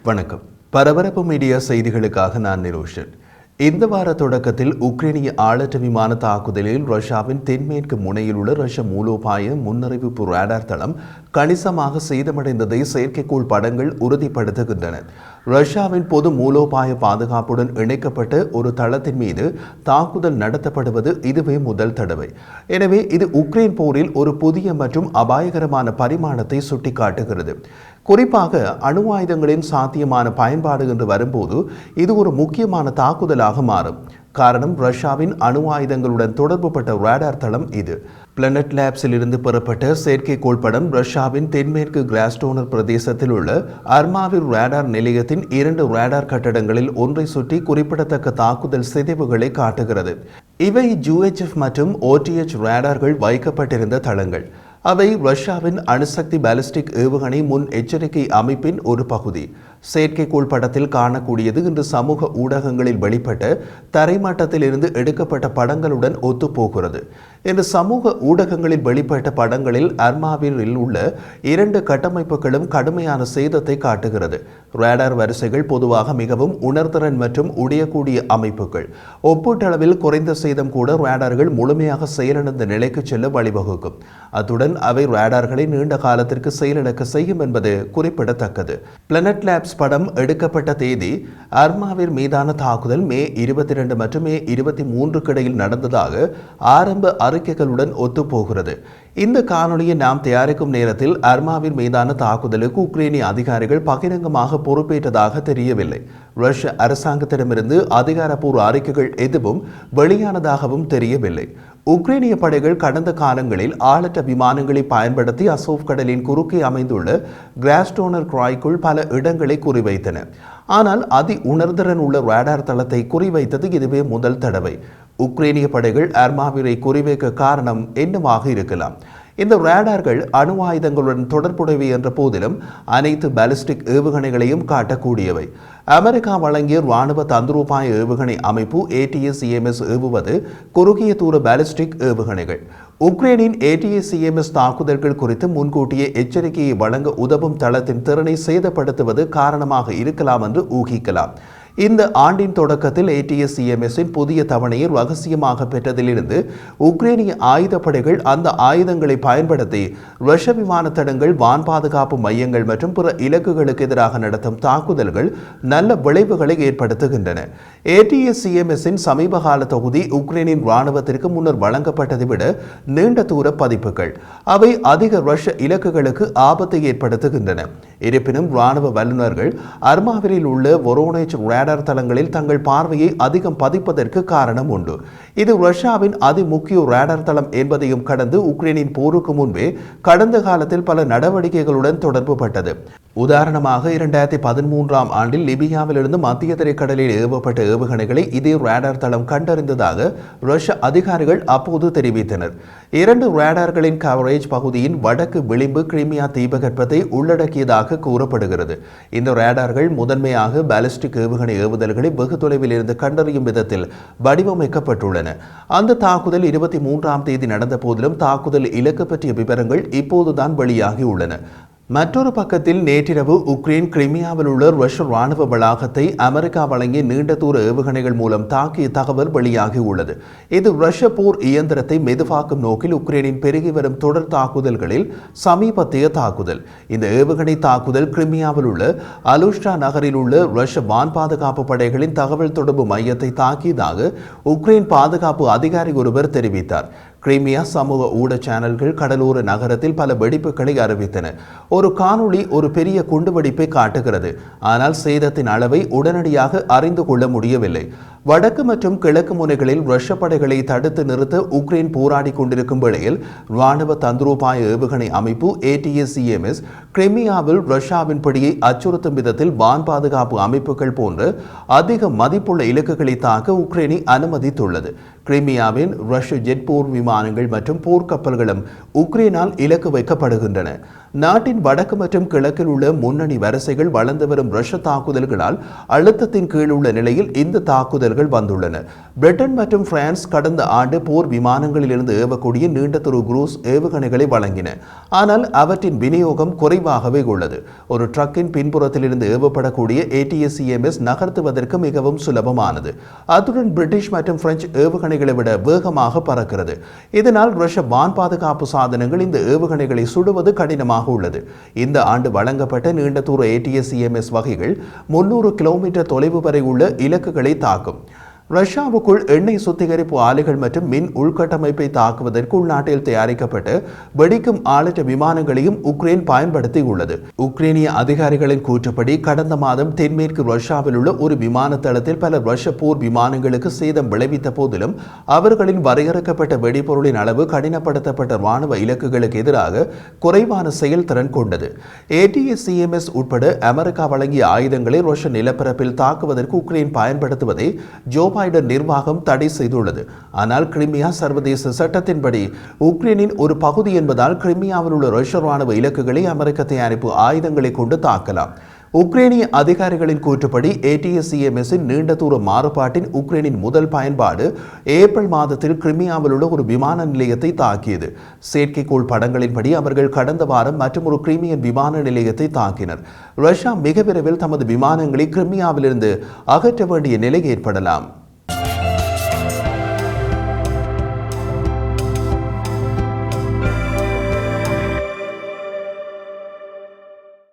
வணக்கம். பரபரப்பு மீடியா செய்திகளுக்காக நான் நிரோஷன். இந்த வார தொடக்கத்தில் உக்ரைனிய ஆளற்ற விமான தாக்குதலில் ரஷ்யாவின் தென்மேற்கு முனையில் உள்ள ரஷ்ய மூலோபாய முன்னறிவிப்பு ரேடார் தளம் கணிசமாக சேதமடைந்ததை செயற்கைக்கோள் படங்கள் உறுதிப்படுத்துகின்றன. ரஷ்யாவின் பொது மூலோபாய பாதுகாப்புடன் இணைக்கப்பட்ட ஒரு தளத்தின் மீது தாக்குதல் நடத்தப்படுவது இதுவே முதல் தடவை. எனவே இது உக்ரைன் போரில் ஒரு புதிய மற்றும் அபாயகரமான பரிமாணத்தை சுட்டிக்காட்டுகிறது. குறிப்பாக அணு ஆயுதங்களின் சாத்தியமான பயன்பாடு என்று வரும்போது இது ஒரு முக்கியமான தாக்குதலாக மாறும். காரணம், ரஷ்யாவின் அணு ஆயுதங்களுடன் தொடர்புபட்ட ரேடார் தளம் இது. பிளானட் லேப்ஸில் இருந்து பெறப்பட்ட செயற்கைக்கோள் படம் ரஷ்யாவின் தென்மேற்கு கிராஸ்டோனர் பிரதேசத்தில் உள்ள அர்மாவில் ரேடார் நிலையத்தின் 2 ரேடார் கட்டடங்களில் ஒன்றை சுற்றி குறிப்பிடத்தக்க தாக்குதல் சிதைவுகளை காட்டுகிறது. இவை UHF மற்றும் OTH ரேடார்கள் வைக்கப்பட்டிருந்த தளங்கள். அவை ரஷ்யாவின் அணுசக்தி பாலிஸ்டிக் ஏவுகணை முன் எச்சரிக்கை அமைப்பின் ஒரு பகுதி. செயற்கைக்கோள் படத்தில் காணக்கூடியது இன்று சமூக ஊடகங்களில் வெளிப்பட்ட தரைமட்டத்தில் இருந்து எடுக்கப்பட்ட படங்களுடன் ஒத்துப்போகிறது. இன்று சமூக ஊடகங்களில் வெளிப்பட்ட படங்களில் அர்மாவில் உள்ள 2 கட்டமைப்புகளும் கடுமையான சேதத்தை காட்டுகிறது. ரேடார் வரிசைகள் பொதுவாக மிகவும் உணர்திறன் மற்றும் உடையக்கூடிய அமைப்புகள். ஒப்பீட்டளவில் குறைந்த சேதம் கூட ரேடார்கள் முழுமையாக செயலிழந்த நிலைக்கு செல்ல வழிவகுக்கும். அத்துடன் அவை ரேடார்களை நீண்ட காலத்திற்கு செயலிழக்க செய்யும் என்பது குறிப்பிடத்தக்கது. பிளானட் லேப்ஸ் படம் எடுக்கப்பட்ட தேதி அர்மாவின் மீதான தாக்குதல் மே 22 மற்றும் மே 23 இடையில் நடந்ததாக ஆரம்ப அறிக்கைகளுடன் ஒத்துப்போகிறது. இந்த காணொலியை நாம் தயாரிக்கும் நேரத்தில் அர்மாவின் மீதான தாக்குதலுக்கு உக்ரைனிய அதிகாரிகள் பகிரங்கமாக பொறுப்பேற்றதாக தெரியவில்லை. ரஷ்ய அரசாங்கத்திடமிருந்து அதிகாரப்பூர்வ அறிக்கைகள் எதுவும் வெளியானதாகவும் தெரியவில்லை. உக்ரைனிய படைகள் கடந்த காலங்களில் ஆளற்ற விமானங்களை பயன்படுத்தி அசோவ் கடலின் குறுக்கே அமைந்துள்ள கிராஸ்டோனர் கிராய்க்குள் பல இடங்களை குறிவைத்தன. ஆனால் உணர்திறன் உள்ள ரேடார் தளத்தை குறிவைத்தது இதுவே முதல் தடவை. உக்ரைனிய படைகள் அர்மாவிரை குறிவைக்க காரணம் என்னவாக இருக்கலாம்? இந்த ரேடார்கள் அணு ஆயுதங்களுடன் தொடர்புடையவை என்ற போதிலும் அனைத்து பாலிஸ்டிக் ஏவுகணைகளையும் காட்டக்கூடியவை. அமெரிக்கா வழங்கிய இராணுவ தந்திரோபாய ஏவுகணை அமைப்பு ATACMS ஏவுவது குறுகிய தூர பாலிஸ்டிக் ஏவுகணைகள். உக்ரைனின் ATACMS தாக்குதல்கள் குறித்து முன்கூட்டியே எச்சரிக்கையை வழங்க உதவும் தளத்தின் திறனை சேதப்படுத்துவது காரணமாக இருக்கலாம் என்று ஊகிக்கலாம். இந்த ஆண்டின் தொடக்கத்தில் ATACMSின் புதிய தவணையை ரகசியமாக பெற்றதிலிருந்து உக்ரைனிய ஆயுதப்படைகள் அந்த ஆயுதங்களை பயன்படுத்தி ரஷ்ய விமான தடங்கள், வான் பாதுகாப்பு மையங்கள் மற்றும் பிற இலக்குகளுக்கு எதிராக நடத்தும் தாக்குதல்கள் நல்ல விளைவுகளை ஏற்படுத்துகின்றன. ATACMSின் சமீபகால தொகுதி உக்ரைனின் இராணுவத்திற்கு முன்னர் வழங்கப்பட்டதை விட நீண்ட தூர பதிப்புகள். அவை அதிக ரஷ்ய இலக்குகளுக்கு ஆபத்தை ஏற்படுத்துகின்றன. இருப்பினும் இராணுவ வல்லுநர்கள் அர்மாவில் உள்ள வொரோனேஜ் ரேடார் தளங்களில் தங்கள் பார்வையை அதிகம் பதிப்பதற்கு காரணம் உண்டு. இது ரஷ்யாவின் முக்கிய ரேடார் தளம் என்பதையும் கடந்து உக்ரைனின் போருக்கு முன்பே கடந்த காலத்தில் பல நடவடிக்கைகளுடன் தொடர்புபட்டது. உதாரணமாக 2013ஆம் ஆண்டில் லிபியாவிலிருந்து மத்திய தரைக்கடலில் ஏவப்பட்ட ஏவுகணைகளை இதே ரேடார் தளம் கண்டறிந்ததாக ரஷ்ய அதிகாரிகள் அப்போது தெரிவித்தனர். 2 ரேடார்களின் கவரேஜ் பகுதியின் வடக்கு விளிம்பு கிரிமியா தீபகற்பத்தை உள்ளடக்கியதாக கூறப்படுகிறது. இந்த ரேடார்கள் முதன்மையாக பாலிஸ்டிக் ஏவுகணை ஏவுதல்களை வெகு தொலைவில் இருந்து கண்டறியும் விதத்தில் வடிவமைக்கப்பட்டுள்ளன. அந்த தாக்குதல் 23ஆம் தேதி நடந்த போதிலும் தாக்குதல் இலக்கு பற்றிய விவரங்கள் இப்போதுதான் வெளியாகியுள்ளன. மற்றொரு பக்கத்தில் நேற்றிரவு உக்ரைன் கிரிமியாவில் உள்ள ரஷ்ய ராணுவ வளாகத்தை அமெரிக்கா வழங்கிய நீண்ட தூர ஏவுகணைகள் மூலம் தாக்கிய தகவல் வெளியாகியுள்ளது. இது ரஷ்ய போர் இயந்திரத்தை மெதுவாக்கும் நோக்கில் உக்ரைனின் பெருகி வரும் தொடர் தாக்குதல்களில் சமீபத்திய தாக்குதல். இந்த ஏவுகணை தாக்குதல் கிரிமியாவில் உள்ள அலுஷ்டா நகரில் உள்ள ரஷ்ய வான் பாதுகாப்பு படைகளின் தகவல் தொடர்பு மையத்தை தாக்கியதாக உக்ரைன் பாதுகாப்பு அதிகாரி ஒருவர் தெரிவித்தார். கிரிமியா சமூக ஊடக சேனல்கள் கடலோர நகரத்தில் பல வெடிப்புகளை அறிவித்தன. ஒரு காணொளி ஒரு பெரிய குண்டுவெடிப்பை காட்டுகிறது, ஆனால் சேதத்தின் அளவை உடனடியாக அறிந்து கொள்ள முடியவில்லை. வடக்கு மற்றும் கிழக்கு முனைகளில் ரஷ்ய படைகளை தடுத்து நிறுத்த உக்ரைன் போராடி கொண்டிருக்கும் வேளையில் இராணுவ தந்திரோபாய ஏவுகணை அமைப்பு ATACMS கிரிமியாவில் ரஷ்யாவின் பிடியை அச்சுறுத்தும் விதத்தில் வான் பாதுகாப்பு அமைப்புகள் போன்ற அதிக மதிப்புள்ள இலக்குகளை தாக்க உக்ரைனை அனுமதித்துள்ளது. கிரிமியாவின் ரஷ்ய ஜெட் போர் விமானங்கள் மற்றும் போர்க்கப்பல்களும் உக்ரைனால் இலக்கு வைக்கப்படுகின்றன. நாட்டின் வடக்கு மற்றும் கிழக்கில் உள்ள முன்னணி வரிசைகள் வளர்ந்து வரும் ரஷ்ய தாக்குதல்களால் அழுத்தத்தின் கீழ் உள்ள நிலையில் இந்த தாக்குதல்கள் வந்துள்ளன. பிரிட்டன் மற்றும் பிரான்ஸ் கடந்த ஆண்டு போர் விமானங்களிலிருந்து ஏவக்கூடிய நீண்ட தூர குரூஸ் ஏவுகணைகளை வழங்கின. ஆனால் அவற்றின் விநியோகம் குறைவாகவே உள்ளது. ஒரு ட்ரக்கின் பின்புறத்திலிருந்து ஏவப்படக்கூடிய ATACMS நகர்த்துவதற்கு மிகவும் சுலபமானது. அத்துடன் பிரிட்டிஷ் மற்றும் பிரெஞ்சு ஏவுகணைகளை விட வேகமாக பறக்கிறது. இதனால் ரஷ்ய வான் பாதுகாப்பு சாதனங்கள் இந்த ஏவுகணைகளை சுடுவது கடினமாக உள்ளது. இந்த ஆண்டு வழங்கப்பட்ட நீண்ட தூர ATACMS வகைகள் 300 கிலோமீட்டர் தொலைவு வரை உள்ள இலக்குகளை தாக்கும். ரஷ்யாவுக்குள் எண்ணெய் சுத்திகரிப்பு ஆலைகள் மற்றும் மின் உள்கட்டமைப்பை தாக்குவதற்கு உள்நாட்டில் தயாரிக்கப்பட்ட வெடிக்கும் ஆளற்ற விமானங்களையும் உக்ரைன் பயன்படுத்தியுள்ளது. உக்ரைனிய அதிகாரிகளின் கூற்றுப்படி கடந்த மாதம் தென்மேற்கு ரஷ்யாவில் உள்ள ஒரு விமான தளத்தில் பல ரஷ்ய போர் விமானங்களுக்கு சேதம் விளைவித்த போதிலும் அவர்களின் வரையறுக்கப்பட்ட வெடிபொருளின் அளவு கடினப்படுத்தப்பட்ட ராணுவ இலக்குகளுக்கு எதிராக குறைவான செயல்திறன் கொண்டது. ATACMS உட்பட அமெரிக்கா வழங்கிய ஆயுதங்களை ரஷ்ய நிலப்பரப்பில் தாக்குவதற்கு உக்ரைன் பயன்படுத்துவதை ஜோ பைடன் நிர்வாகம் தடை செய்துள்ளது. ஆனால் கிரிமியா சர்வதேச சட்டத்தின்படி உக்ரைனின் ஒரு பகுதி என்பதால் கிரிமியாவில் உள்ள ரஷ்ய ராணுவ இலக்குகளை அமெரிக்க தயாரிப்பு ஆயுதங்களை கொண்டு தாக்கலாம். உக்ரைனிய அதிகாரிகளின் கூற்றுப்படி ATACMS-இன் நீண்ட தூர மாறுபாட்டின் உக்ரைனின் முதல் பயன்பாடு ஏப்ரல் மாதத்தில் கிரிமியாவில் உள்ள ஒரு விமான நிலையத்தை தாக்கியது. செயற்கைக்கோள் படங்களின்படி அவர்கள் கடந்த வாரம் மற்றும் ஒரு கிரிமியன் விமான நிலையத்தை தாக்கினர். ரஷ்யா மிக விரைவில் தமது விமானங்களை கிரிமியாவிலிருந்து அகற்ற வேண்டிய நிலை ஏற்படலாம்.